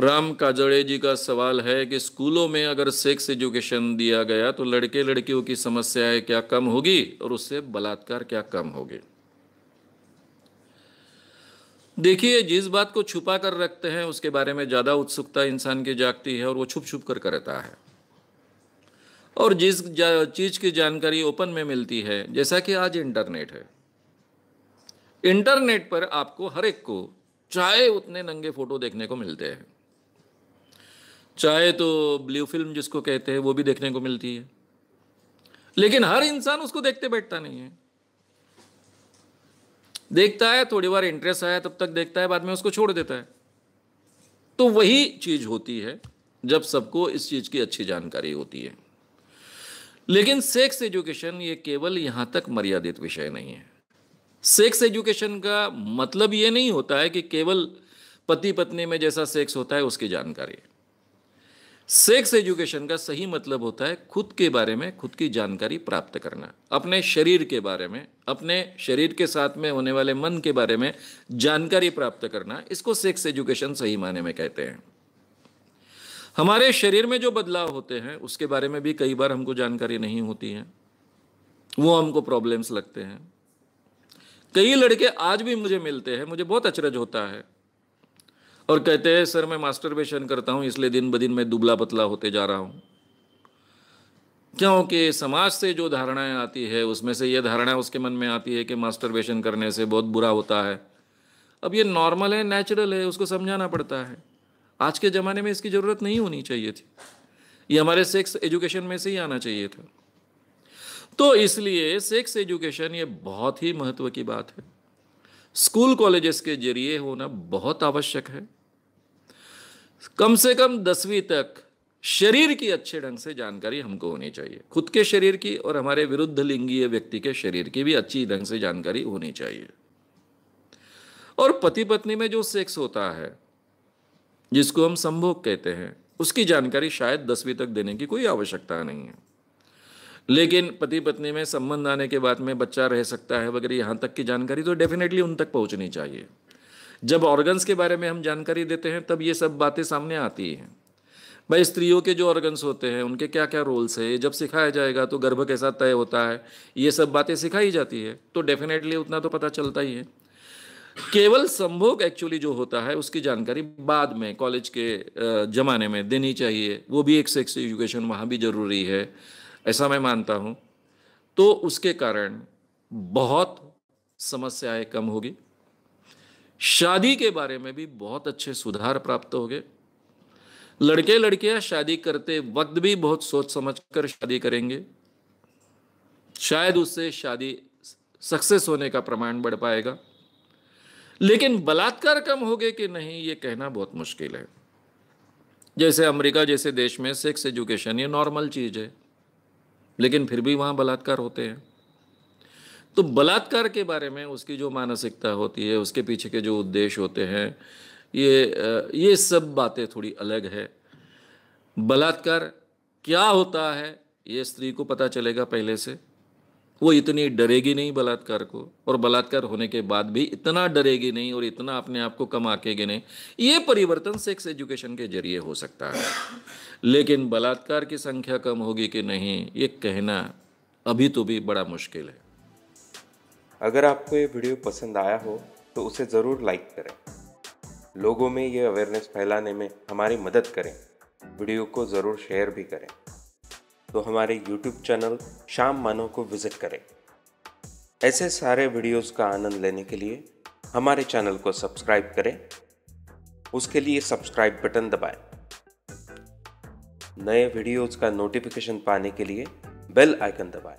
राम काजड़े जी का सवाल है कि स्कूलों में अगर सेक्स एजुकेशन दिया गया तो लड़के लड़कियों की समस्याएं क्या कम होगी और उससे बलात्कार क्या कम होगी। देखिए, जिस बात को छुपा कर रखते हैं उसके बारे में ज़्यादा उत्सुकता इंसान की जागती है और वो छुप छुप कर करता है। और जिस चीज़ की जानकारी ओपन में मिलती है, जैसा कि आज इंटरनेट है, इंटरनेट पर आपको हर एक को चाहे उतने नंगे फोटो देखने को मिलते हैं, चाहे तो ब्लू फिल्म जिसको कहते हैं वो भी देखने को मिलती है, लेकिन हर इंसान उसको देखते बैठता नहीं है। देखता है, थोड़ी बार इंटरेस्ट आया तब तक देखता है, बाद में उसको छोड़ देता है। तो वही चीज होती है जब सबको इस चीज की अच्छी जानकारी होती है। लेकिन सेक्स एजुकेशन ये केवल यहां तक मर्यादित विषय नहीं है। सेक्स एजुकेशन का मतलब ये नहीं होता है कि केवल पति पत्नी में जैसा सेक्स होता है उसकी जानकारी। सेक्स एजुकेशन का सही मतलब होता है खुद के बारे में खुद की जानकारी प्राप्त करना, अपने शरीर के बारे में, अपने शरीर के साथ में होने वाले मन के बारे में जानकारी प्राप्त करना। इसको सेक्स एजुकेशन सही मायने में कहते हैं। हमारे शरीर में जो बदलाव होते हैं उसके बारे में भी कई बार हमको जानकारी नहीं होती है, वो हमको प्रॉब्लम्स लगते हैं। कई लड़के आज भी मुझे मिलते हैं, मुझे बहुत अचरज होता है, और कहते हैं सर मैं मास्टरबेशन करता हूं इसलिए दिन ब दिन मैं दुबला पतला होते जा रहा हूं। क्योंकि समाज से जो धारणाएं आती है उसमें से यह धारणा उसके मन में आती है कि मास्टरबेशन करने से बहुत बुरा होता है। अब ये नॉर्मल है, नेचुरल है, उसको समझाना पड़ता है। आज के ज़माने में इसकी ज़रूरत नहीं होनी चाहिए थी, ये हमारे सेक्स एजुकेशन में से ही आना चाहिए था। तो इसलिए सेक्स एजुकेशन ये बहुत ही महत्व की बात है, स्कूल कॉलेजेस के जरिए होना बहुत आवश्यक है। कम से कम 10वीं तक शरीर की अच्छे ढंग से जानकारी हमको होनी चाहिए, खुद के शरीर की और हमारे विरुद्ध लिंगीय व्यक्ति के शरीर की भी अच्छी ढंग से जानकारी होनी चाहिए। और पति पत्नी में जो सेक्स होता है जिसको हम संभोग कहते हैं, उसकी जानकारी शायद 10वीं तक देने की कोई आवश्यकता नहीं है। लेकिन पति पत्नी में संबंध आने के बाद में बच्चा रह सकता है वगैरह, यहाँ तक की जानकारी तो डेफिनेटली उन तक पहुँचनी चाहिए। जब ऑर्गन्स के बारे में हम जानकारी देते हैं तब ये सब बातें सामने आती हैं। भाई, स्त्रियों के जो ऑर्गन्स होते हैं उनके क्या क्या रोल्स है, जब सिखाया जाएगा तो गर्भ कैसा तय होता है, ये सब बातें सिखाई जाती है, तो डेफिनेटली उतना तो पता चलता ही है। केवल संभोग एक्चुअली जो होता है उसकी जानकारी बाद में कॉलेज के ज़माने में देनी चाहिए, वो भी एक सेक्स एजुकेशन वहाँ भी ज़रूरी है, ऐसा मैं मानता हूँ। तो उसके कारण बहुत समस्याएं कम होगी, शादी के बारे में भी बहुत अच्छे सुधार प्राप्त होंगे। लड़के लड़कियां शादी करते वक्त भी बहुत सोच समझ कर शादी करेंगे, शायद उससे शादी सक्सेस होने का प्रमाण बढ़ पाएगा। लेकिन बलात्कार कम होंगे कि नहीं ये कहना बहुत मुश्किल है। जैसे अमेरिका जैसे देश में सेक्स एजुकेशन ये नॉर्मल चीज है, लेकिन फिर भी वहां बलात्कार होते हैं। तो बलात्कार के बारे में उसकी जो मानसिकता होती है, उसके पीछे के जो उद्देश्य होते हैं, ये सब बातें थोड़ी अलग है। बलात्कार क्या होता है ये स्त्री को पता चलेगा पहले से, वो इतनी डरेगी नहीं बलात्कार को, और बलात्कार होने के बाद भी इतना डरेगी नहीं और इतना अपने आप को कम आंकेगी नहीं। ये परिवर्तन सेक्स एजुकेशन के जरिए हो सकता है। लेकिन बलात्कार की संख्या कम होगी कि नहीं ये कहना अभी तो भी बड़ा मुश्किल है। अगर आपको ये वीडियो पसंद आया हो तो उसे ज़रूर लाइक करें, लोगों में ये अवेयरनेस फैलाने में हमारी मदद करें। वीडियो को ज़रूर शेयर भी करें। तो हमारे YouTube चैनल शाम मानव को विज़िट करें। ऐसे सारे वीडियोस का आनंद लेने के लिए हमारे चैनल को सब्सक्राइब करें। उसके लिए सब्सक्राइब बटन दबाएं। नए वीडियोस का नोटिफिकेशन पाने के लिए बेल आइकन दबाएं।